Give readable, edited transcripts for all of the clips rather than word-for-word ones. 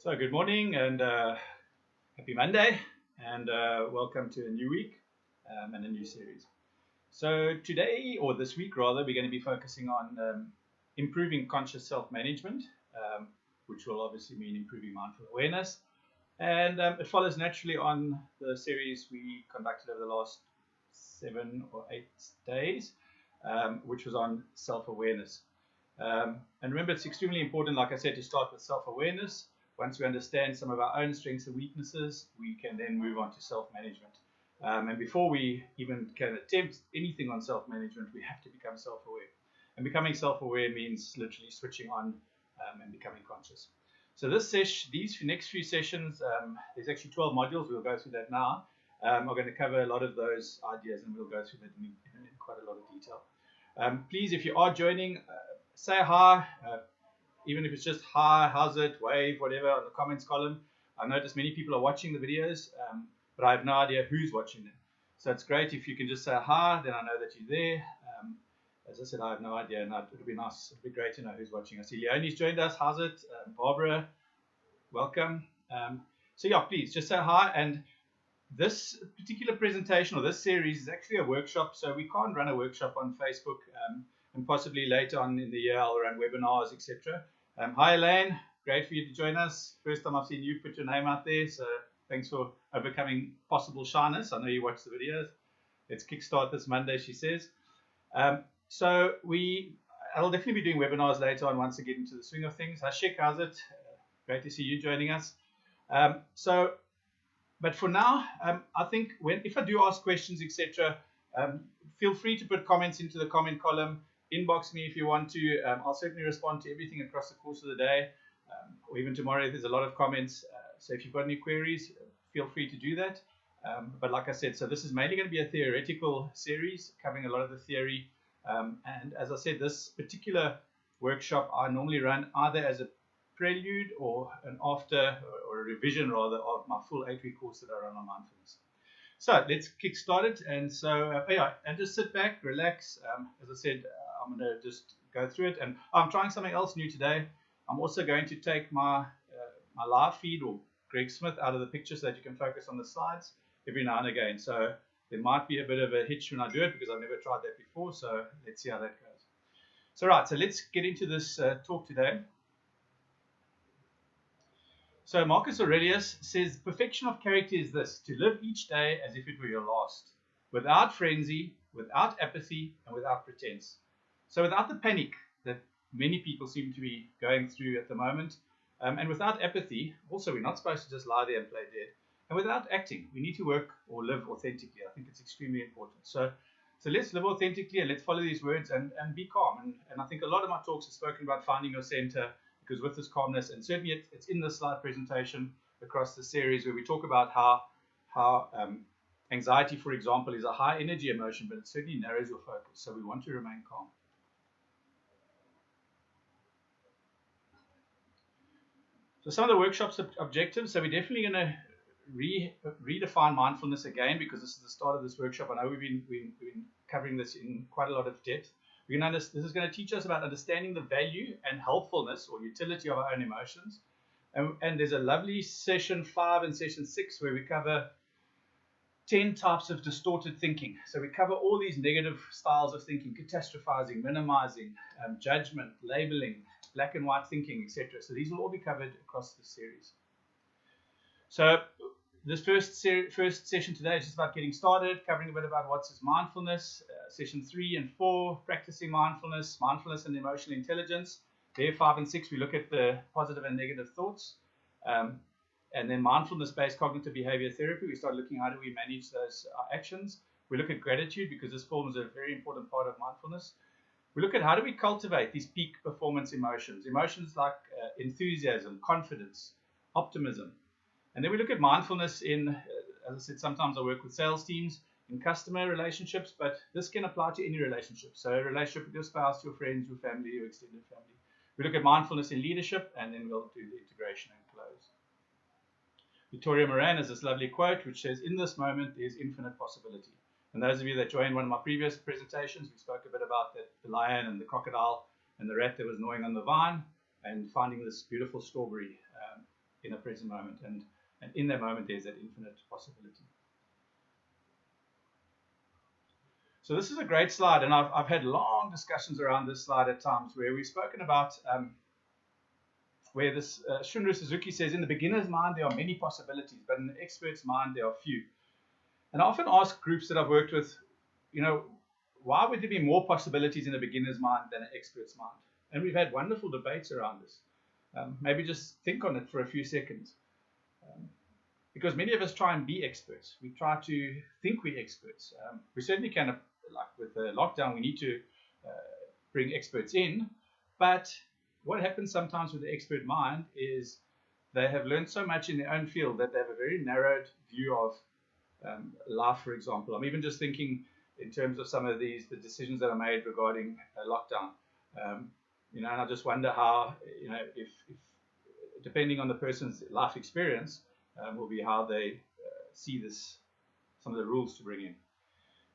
So good morning and happy Monday, and welcome to a new week and a new series. So today, or this week rather, we're going to be focusing on improving conscious self-management, which will obviously mean improving mindful awareness. And it follows naturally on the series we conducted over the last 7 or 8 days, which was on self-awareness. And remember, it's extremely important, like I said, to start with self-awareness. Once we understand some of our own strengths and weaknesses, we can then move on to self-management. And before we even can attempt anything on self-management, we have to become self-aware. And becoming self-aware means literally switching on and becoming conscious. So these next few sessions, there's actually 12 modules. We'll go through that now. Are going to cover a lot of those ideas, and we'll go through that in quite a lot of detail. Please, if you are joining, say hi. Even if it's just hi, how's it, wave, whatever, on the comments column. I notice many people are watching the videos, but I have no idea who's watching them. So it's great if you can just say hi, then I know that you're there. As I said, I have no idea, and it would be nice, it would be great to know who's watching. I see Leonie's joined us. How's it? Barbara, welcome. So yeah, please just say hi. And this particular presentation or this series is actually a workshop, so we can't run a workshop on Facebook, and possibly later on in the year I'll run webinars, etc. Hi Elaine, great for you to join us. First time I've seen you put your name out there, so thanks for overcoming possible shyness. I know you watch the videos. Let's kickstart this Monday, she says. So I'll definitely be doing webinars later on once I get into the swing of things. Hashik, how's it? Great to see you joining us. But for now, I think if I do ask questions, etc., feel free to put comments into the comment column. Inbox me if you want to. I'll certainly respond to everything across the course of the day, or even tomorrow if there's a lot of comments. So if you've got any queries, feel free to do that. But like I said, so this is mainly going to be a theoretical series covering a lot of the theory. And as I said, this particular workshop I normally run either as a prelude or an after or a revision rather of my full 8-week course that I run on mindfulness. So let's kick started. And so and just sit back, relax. As I said, I'm going to just go through it. And I'm trying something else new today. I'm also going to take my live feed or Greg Smith out of the picture so that you can focus on the slides every now and again. So there might be a bit of a hitch when I do it because I've never tried that before. So let's see how that goes. So so let's get into this talk today. So Marcus Aurelius says, perfection of character is this, to live each day as if it were your last, without frenzy, without apathy, and without pretense. So without the panic that many people seem to be going through at the moment, and without apathy, also we're not supposed to just lie there and play dead, and without acting, we need to work or live authentically. I think it's extremely important. So let's live authentically and let's follow these words and be calm. And I think a lot of my talks have spoken about finding your center, because with this calmness, and certainly it's in the slide presentation across the series where we talk about how anxiety, for example, is a high energy emotion, but it certainly narrows your focus. So we want to remain calm. So some of the workshop's objectives. So we're definitely going to redefine mindfulness again, because this is the start of this workshop. I know we've been covering this in quite a lot of depth. This is going to teach us about understanding the value and helpfulness or utility of our own emotions. And there's a lovely session 5 and session 6 where we cover 10 types of distorted thinking. So we cover all these negative styles of thinking: catastrophizing, minimizing, judgment, labeling, black and white thinking, etc. So these will all be covered across the series. So this first session today is just about getting started, covering a bit about what's mindfulness. Session 3 and 4, practicing mindfulness and emotional intelligence. There, 5 and 6, we look at the positive and negative thoughts. And then mindfulness-based cognitive behavior therapy, we start looking at how do we manage those actions. We look at gratitude, because this forms a very important part of mindfulness. We look at how do we cultivate these peak performance emotions like enthusiasm, confidence, optimism. And then we look at mindfulness in, as I said, sometimes I work with sales teams, in customer relationships, but this can apply to any relationship. So a relationship with your spouse, your friends, your family, your extended family. We look at mindfulness in leadership, and then we'll do the integration and close. Victoria Moran has this lovely quote which says, in this moment, there's infinite possibility. And those of you that joined one of my previous presentations, we spoke a bit about the lion and the crocodile and the rat that was gnawing on the vine and finding this beautiful strawberry. in a present moment, and in that moment there's that infinite possibility. So this is a great slide, and I've had long discussions around this slide at times where we've spoken about where this Shunryu Suzuki says, in the beginner's mind there are many possibilities, but in the expert's mind there are few. And I often ask groups that I've worked with, why would there be more possibilities in a beginner's mind than an expert's mind? And we've had wonderful debates around this. Maybe just think on it for a few seconds. Because many of us try and be experts. We try to think we're experts. We certainly can, like with the lockdown, we need to bring experts in. But what happens sometimes with the expert mind is they have learned so much in their own field that they have a very narrowed view of life, for example. I'm even just thinking in terms of some of the decisions that are made regarding lockdown. And I just wonder how, if depending on the person's life experience, will be how they see some of the rules to bring in.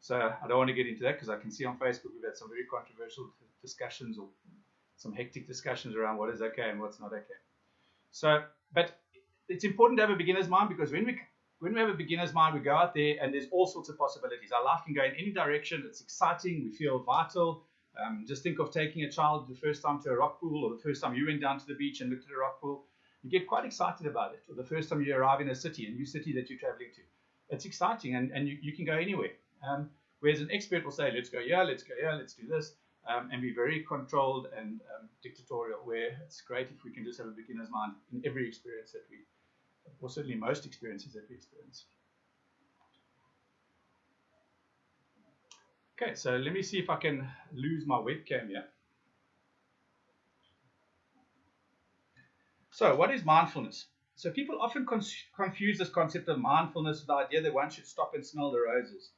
So I don't want to get into that because I can see on Facebook we've had some very controversial discussions or some hectic discussions around what is okay and what's not okay. So, but it's important to have a beginner's mind, because when we have a beginner's mind, we go out there and there's all sorts of possibilities. Our life can go in any direction. It's exciting. We feel vital. Just think of taking a child the first time to a rock pool, or the first time you went down to the beach and looked at a rock pool. You get quite excited about it. Or the first time you arrive in a new city that you're traveling to. It's exciting, and you can go anywhere. Whereas an expert will say, let's go here, let's go here, let's do this, and be very controlled and dictatorial, where it's great if we can just have a beginner's mind in every experience that we, or certainly most experiences that we experience. Okay, so let me see if I can lose my webcam here. So what is mindfulness? So people often confuse this concept of mindfulness with the idea that one should stop and smell the roses.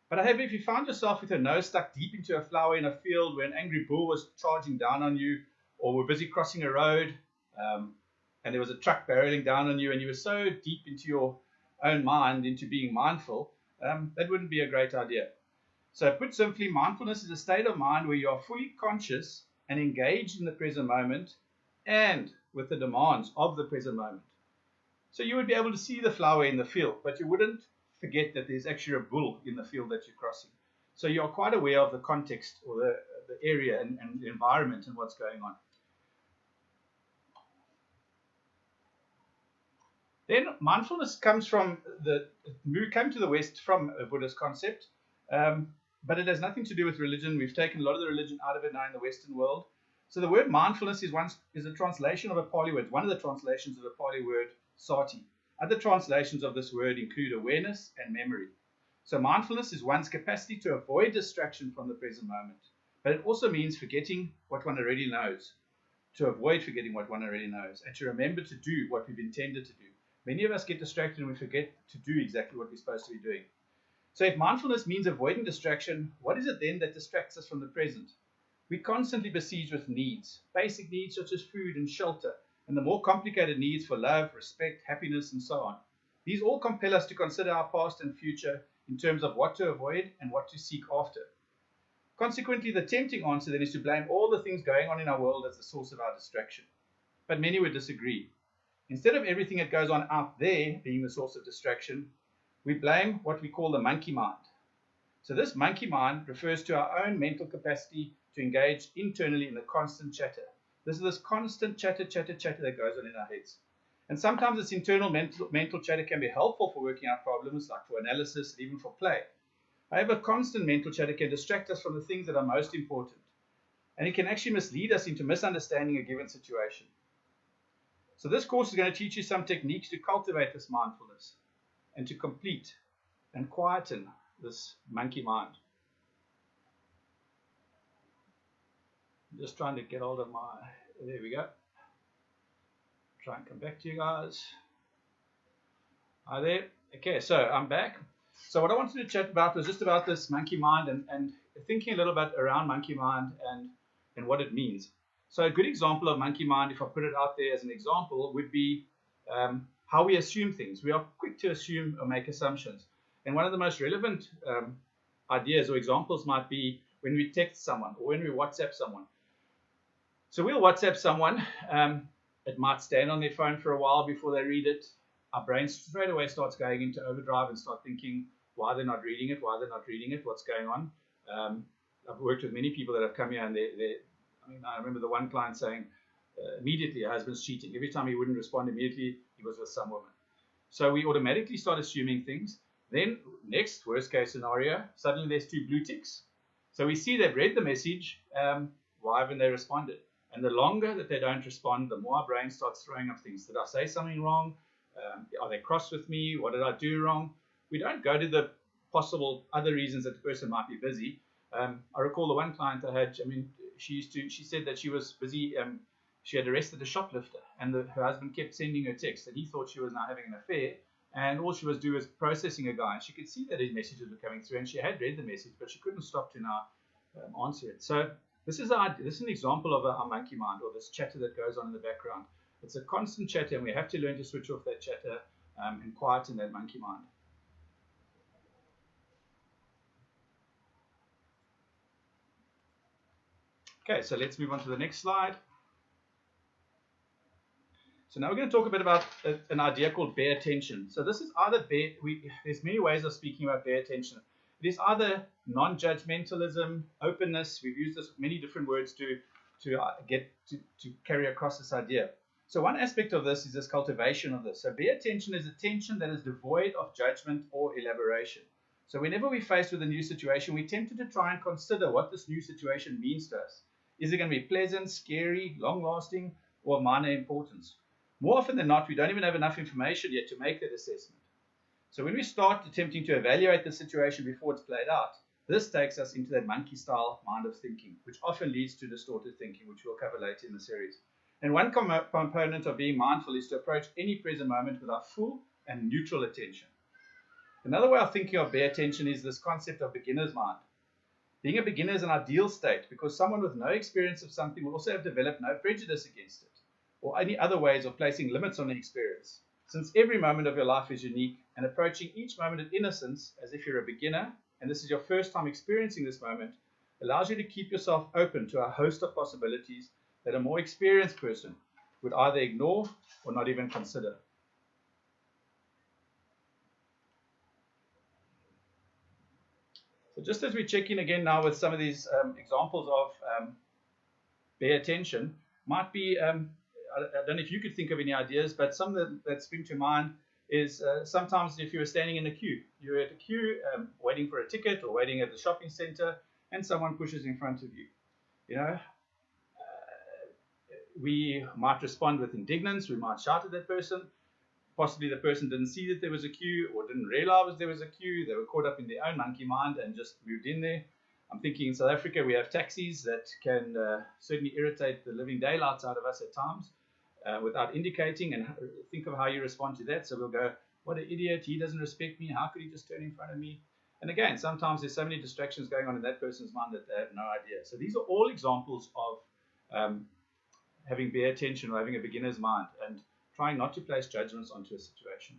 But however, if you found yourself with your nose stuck deep into a flower in a field where an angry bull was charging down on you, or were busy crossing a road, and there was a truck barreling down on you, and you were so deep into your own mind, into being mindful, that wouldn't be a great idea. So put simply, mindfulness is a state of mind where you are fully conscious and engaged in the present moment and with the demands of the present moment. So you would be able to see the flower in the field, but you wouldn't forget that there's actually a bull in the field that you're crossing. So you're quite aware of the context or the area and the environment and what's going on. Then mindfulness comes from came to the West from a Buddhist concept, but it has nothing to do with religion. We've taken a lot of the religion out of it now in the Western world. So the word mindfulness is a translation of a Pali word, one of the translations of the Pali word sati. Other translations of this word include awareness and memory. So mindfulness is one's capacity to avoid distraction from the present moment, but it also means forgetting what one already knows, to avoid forgetting what one already knows, and to remember to do what we've intended to do. Many of us get distracted and we forget to do exactly what we're supposed to be doing. So if mindfulness means avoiding distraction, what is it then that distracts us from the present? We're constantly besieged with needs, basic needs such as food and shelter, and the more complicated needs for love, respect, happiness, and so on. These all compel us to consider our past and future in terms of what to avoid and what to seek after. Consequently, the tempting answer then is to blame all the things going on in our world as the source of our distraction. But many would disagree. Instead of everything that goes on out there being the source of distraction, we blame what we call the monkey mind. So this monkey mind refers to our own mental capacity to engage internally in the constant chatter. This is this constant chatter that goes on in our heads. And sometimes this internal mental chatter can be helpful for working out problems, like for analysis, and even for play. However, constant mental chatter can distract us from the things that are most important. And it can actually mislead us into misunderstanding a given situation. So this course is going to teach you some techniques to cultivate this mindfulness and to complete and quieten this monkey mind. I'm just trying to get hold of there we go. Try and come back to you guys. Hi there. Okay, so I'm back. So what I wanted to chat about was just about this monkey mind and thinking a little bit around monkey mind and what it means. So a good example of monkey mind, if I put it out there as an example, would be how we assume things. We are quick to assume or make assumptions. And one of the most relevant ideas or examples might be when we text someone or when we WhatsApp someone. So we'll WhatsApp someone, It might stand on their phone for a while before they read it. Our brain straight away starts going into overdrive and start thinking why they're not reading it, what's going on. I've worked with many people that have come here, and I remember the one client saying immediately her husband's cheating. Every time he wouldn't respond immediately, he was with some woman. So we automatically start assuming things. Then next, worst case scenario, suddenly there's 2 blue ticks. So we see they've read the message, why haven't they responded? And the longer that they don't respond, the more our brain starts throwing up things. Did I say something wrong? Are they cross with me? What did I do wrong? We don't go to the possible other reasons that the person might be busy. I recall the one client I had, she said that she was busy, she had arrested a shoplifter, and her husband kept sending her texts, and he thought she was now having an affair, and all she was doing was processing a guy, and she could see that his messages were coming through, and she had read the message, but she couldn't stop to now answer it. So this is an example of our monkey mind, or this chatter that goes on in the background. It's a constant chatter, and we have to learn to switch off that chatter and quieten that monkey mind. Okay, so let's move on to the next slide. So now we're going to talk a bit about an idea called bare attention. So this is either there's many ways of speaking about bare attention. It is either non-judgmentalism, openness. We've used many different words to carry across this idea. So one aspect of this is this cultivation of this. So bare attention is attention that is devoid of judgment or elaboration. So whenever we're faced with a new situation, we're tempted to try and consider what this new situation means to us. Is it going to be pleasant, scary, long-lasting, or of minor importance? More often than not, we don't even have enough information yet to make that assessment. So when we start attempting to evaluate the situation before it's played out, this takes us into that monkey-style mind of thinking, which often leads to distorted thinking, which we'll cover later in the series. And one component of being mindful is to approach any present moment with our full and neutral attention. Another way of thinking of bare attention is this concept of beginner's mind. Being a beginner is an ideal state because someone with no experience of something will also have developed no prejudice against it, or any other ways of placing limits on the experience. Since every moment of your life is unique, and approaching each moment in innocence as if you're a beginner, and this is your first time experiencing this moment, allows you to keep yourself open to a host of possibilities that a more experienced person would either ignore or not even consider. So just as we check in again now with some of these examples of bare attention, might be, I don't know if you could think of any ideas, but some that spring to mind is sometimes if you were standing in a queue, you're at a queue waiting for a ticket or waiting at the shopping center, and someone pushes in front of you. We might respond with indignance, we might shout at that person. Possibly the person didn't see that there was a queue or didn't realize there was a queue. They were caught up in their own monkey mind and just moved in there. I'm thinking in South Africa we have taxis that can certainly irritate the living daylights out of us at times without indicating, and think of how you respond to that. So we'll go, what an idiot, he doesn't respect me, how could he just turn in front of me? And again, sometimes there's so many distractions going on in that person's mind that they have no idea. So these are all examples of having bare attention or having a beginner's mind and trying not to place judgments onto a situation.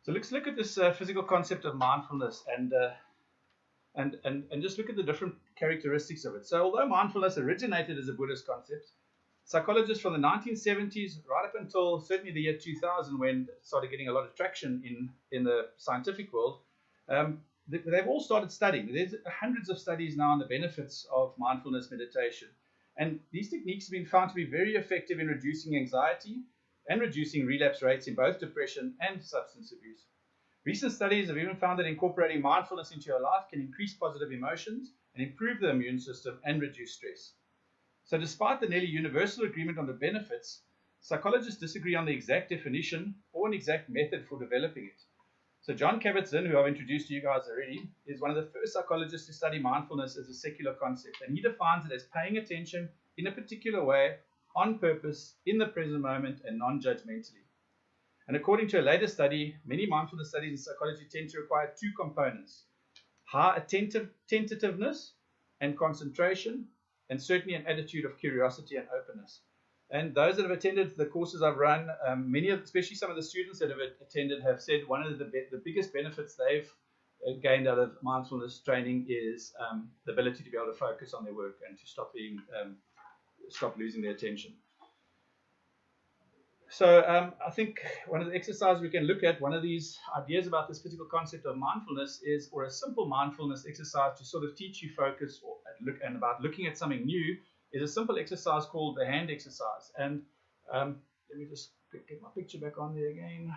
So let's look at this physical concept of mindfulness and just look at the different characteristics of it. So although mindfulness originated as a Buddhist concept, psychologists from the 1970s right up until certainly the year 2000, when it started getting a lot of traction in the scientific world, they've all started studying. There's hundreds of studies now on the benefits of mindfulness meditation. And these techniques have been found to be very effective in reducing anxiety and reducing relapse rates in both depression and substance abuse. Recent studies have even found that incorporating mindfulness into your life can increase positive emotions and improve the immune system and reduce stress. So despite the nearly universal agreement on the benefits, psychologists disagree on the exact definition or an exact method for developing it. So Jon Kabat-Zinn, who I've introduced to you guys already, is one of the first psychologists to study mindfulness as a secular concept. And he defines it as paying attention in a particular way, on purpose, in the present moment, and non-judgmentally. And according to a later study, many mindfulness studies in psychology tend to require 2 components: high attentiveness and concentration, and certainly an attitude of curiosity and openness. And those that have attended the courses I've run, especially some of the students that have attended, have said one of the biggest benefits they've gained out of mindfulness training is the ability to be able to focus on their work and to stop losing their attention. So I think one of the exercises we can look at, one of these ideas about this physical concept of mindfulness is, or a simple mindfulness exercise to sort of teach you focus and about looking at something new, is a simple exercise called the hand exercise. And let me just get my picture back on there again.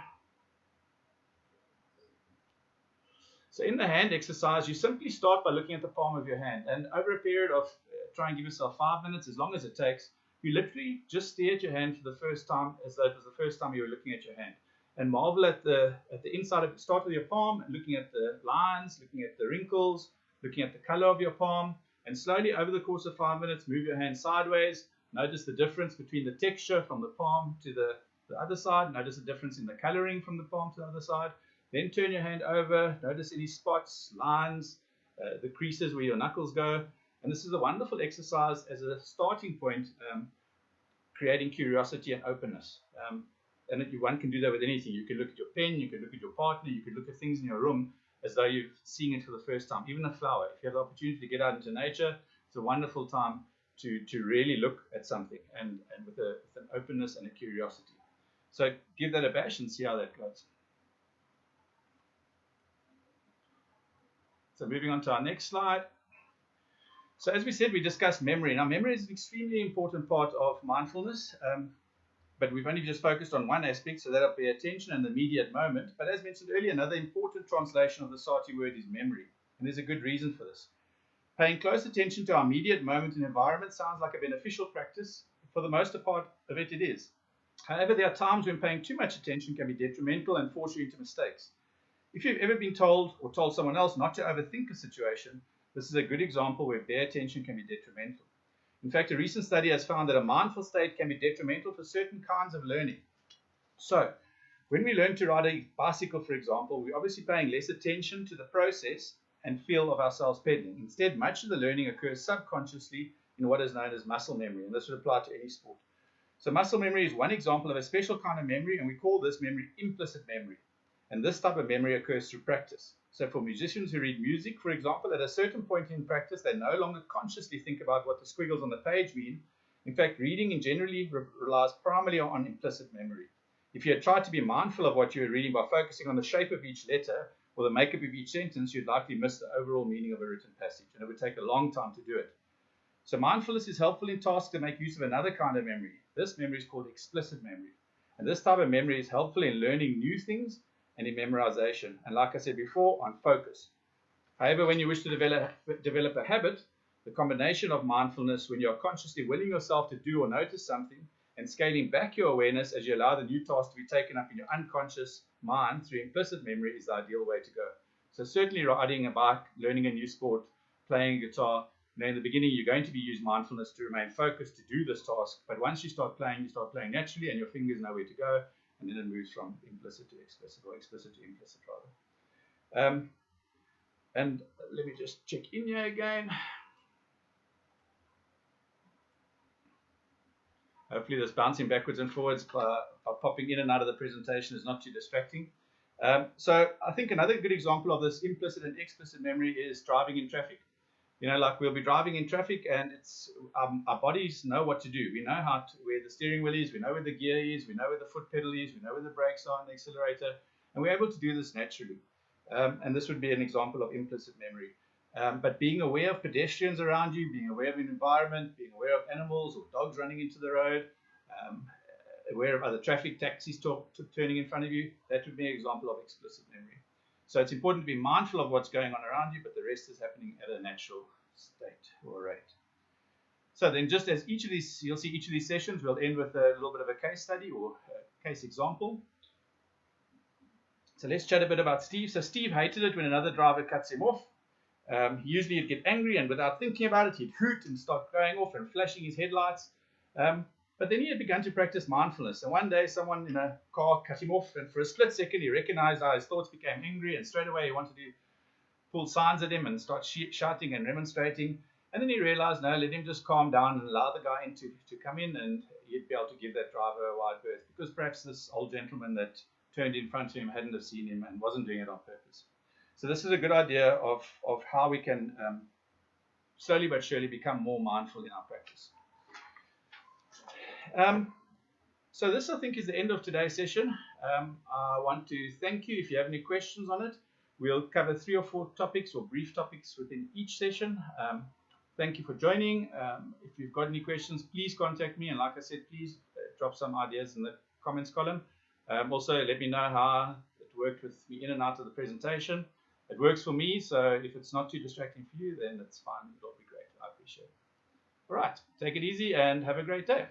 So in the hand exercise, you simply start by looking at the palm of your hand, and over a period of try and give yourself 5 minutes, as long as it takes, you literally just stare at your hand for the first time as though it was the first time you were looking at your hand, and marvel at the inside of the start of your palm, looking at the lines, looking at the wrinkles, looking at the color of your palm, and slowly over the course of 5 minutes, move your hand sideways. Notice the difference between the texture from the palm to the other side. Notice the difference in the coloring from the palm to the other side. Then turn your hand over. Notice any spots, lines, the creases where your knuckles go. And this is a wonderful exercise as a starting point, creating curiosity and openness. And one can do that with anything. You can look at your pen, you can look at your partner, you can look at things in your room as though you're seeing it for the first time. Even a flower. If you have the opportunity to get out into nature, it's a wonderful time to really look at something and with an openness and a curiosity. So give that a bash and see how that goes. So moving on to our next slide. So as we said, we discussed memory. Now memory is an extremely important part of mindfulness, but we've only just focused on one aspect, so that'll be attention and the immediate moment. But as mentioned earlier, another important translation of the Sati word is memory, and there's a good reason for this. Paying close attention to our immediate moment and environment sounds like a beneficial practice. For the most part of it, it is. However, there are times when paying too much attention can be detrimental and force you into mistakes. If you've ever been told or told someone else not to overthink a situation, this is a good example where their attention can be detrimental. In fact, a recent study has found that a mindful state can be detrimental for certain kinds of learning. So, when we learn to ride a bicycle, for example, we're obviously paying less attention to the process and feel of ourselves pedaling. Instead, much of the learning occurs subconsciously in what is known as muscle memory, and this would apply to any sport. So muscle memory is one example of a special kind of memory, and we call this memory implicit memory. And this type of memory occurs through practice. So for musicians who read music, for example, at a certain point in practice, they no longer consciously think about what the squiggles on the page mean. In fact, reading generally relies primarily on implicit memory. If you had tried to be mindful of what you were reading by focusing on the shape of each letter or the makeup of each sentence, you'd likely miss the overall meaning of a written passage, and it would take a long time to do it. So mindfulness is helpful in tasks to make use of another kind of memory. This memory is called explicit memory. And this type of memory is helpful in learning new things and in memorization, and like I said before, on focus. However, when you wish to develop a habit, the combination of mindfulness, when you are consciously willing yourself to do or notice something, and scaling back your awareness as you allow the new task to be taken up in your unconscious mind through implicit memory, is the ideal way to go. So certainly riding a bike, learning a new sport, playing a guitar, in the beginning you're going to be using mindfulness to remain focused to do this task, but once you start playing naturally and your fingers know where to go, and then it moves from implicit to explicit, or explicit to implicit rather. And let me just check in here again. Hopefully this bouncing backwards and forwards by popping in and out of the presentation is not too distracting. So I think another good example of this implicit and explicit memory is driving in traffic. Like we'll be driving in traffic, and it's our bodies know what to do. We know where the steering wheel is, we know where the gear is, we know where the foot pedal is, we know where the brakes are and the accelerator, and we're able to do this naturally. And this would be an example of implicit memory. But being aware of pedestrians around you, being aware of an environment, being aware of animals or dogs running into the road, aware of other traffic taxis turning in front of you, that would be an example of explicit memory. So it's important to be mindful of what's going on around you, but the rest is happening at a natural state or rate. So then just as you'll see each of these sessions, we'll end with a little bit of a case study or a case example. So let's chat a bit about Steve. So Steve hated it when another driver cuts him off. Usually he'd get angry, and without thinking about it, he'd hoot and start going off and flashing his headlights. But then he had begun to practice mindfulness, and one day someone in a car cut him off, and for a split second he recognized how his thoughts became angry, and straight away he wanted to pull signs at him and start shouting and remonstrating. And then he realized, no, let him just calm down and allow the guy to come in, and he'd be able to give that driver a wide berth, because perhaps this old gentleman that turned in front of him hadn't have seen him and wasn't doing it on purpose. So this is a good idea of how we can slowly but surely become more mindful in our practice. So this, I think, is the end of today's session. I want to thank you. If you have any questions on it, we'll cover 3 or 4 topics or brief topics within each session. Thank you for joining. If you've got any questions, please contact me. And like I said, please drop some ideas in the comments column. Also, let me know how it worked with me in and out of the presentation. It works for me, so if it's not too distracting for you, then it's fine. It'll be great. I appreciate it. All right, take it easy and have a great day.